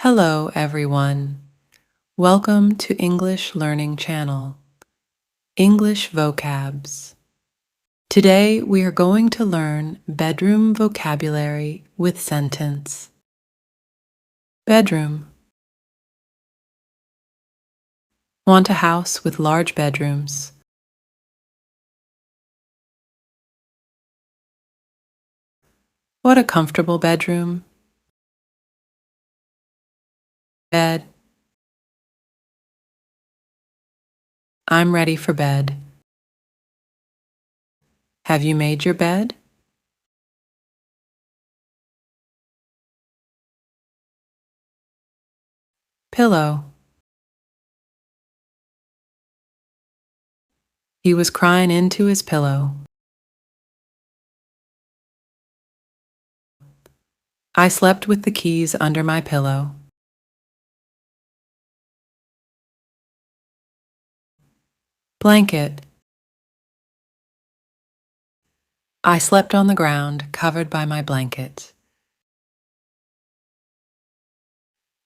Hello, everyone. Welcome to English Learning Channel, English Vocabs. Today we are going to learn bedroom vocabulary with sentence. Bedroom. Want a house with large bedrooms. What a comfortable bedroom. Bed. I'm ready for bed. Have you made your bed? Pillow. He was crying into his pillow. I slept with the keys under my pillow. Blanket. I slept on the ground, covered by my blanket.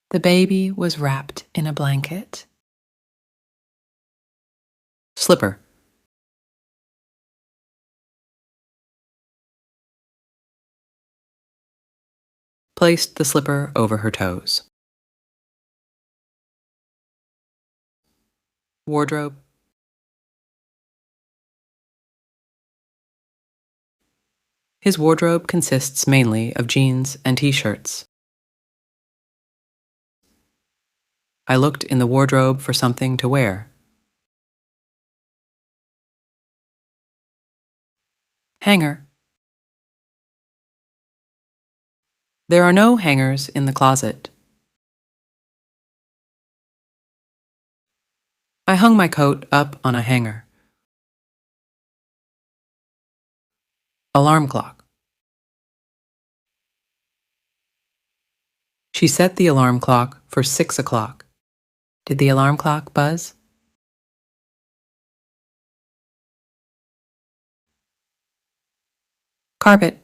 The baby was wrapped in a blanket. Slipper. Placed the slipper over her toes. Wardrobe. His wardrobe consists mainly of jeans and t-shirts. I looked in the wardrobe for something to wear. Hanger. There are no hangers in the closet. I hung my coat up on a hanger. Alarm clock. She set the alarm clock for 6 o'clock. Did the alarm clock buzz? Carpet.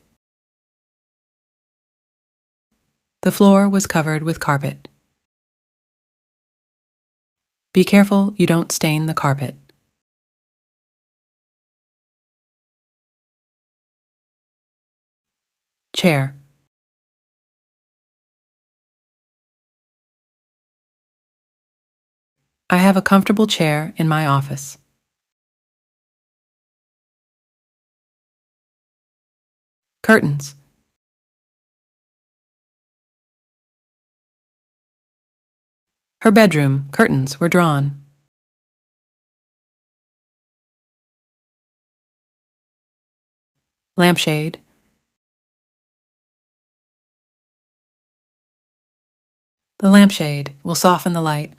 The floor was covered with carpet. Be careful you don't stain the carpet. Chair. I have a comfortable chair in my office. Curtains. Her bedroom curtains were drawn. Lampshade. The lampshade will soften the light.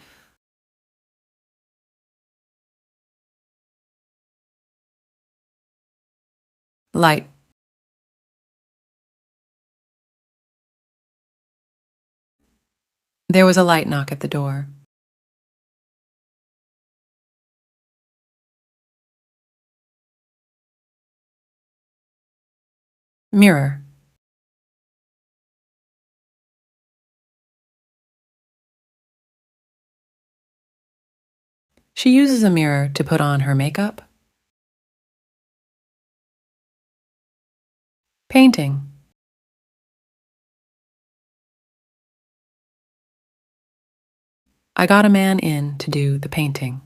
Light. There was a light knock at the door. Mirror. She uses a mirror to put on her makeup. Painting. I got a man in to do the painting.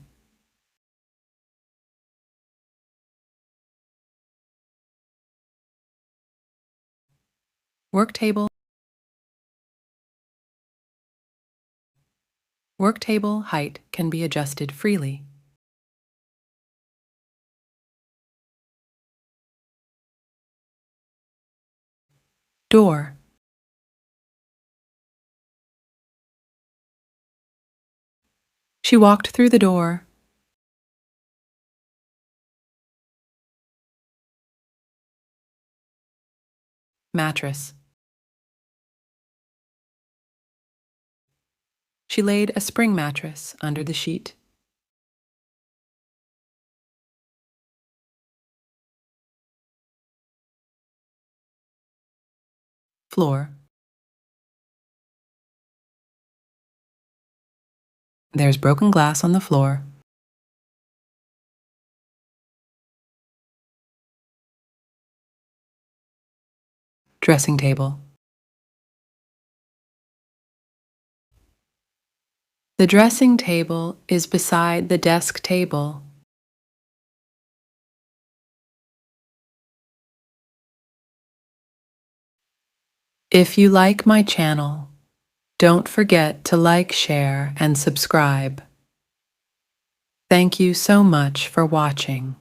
Work table. Work table height can be adjusted freely. Door. She walked through the door. Mattress. She laid a spring mattress under the sheet. Floor. There's broken glass on the floor. Dressing table. The dressing table is beside the desk table. If you like my channel, don't forget to like, share, and subscribe. Thank you so much for watching.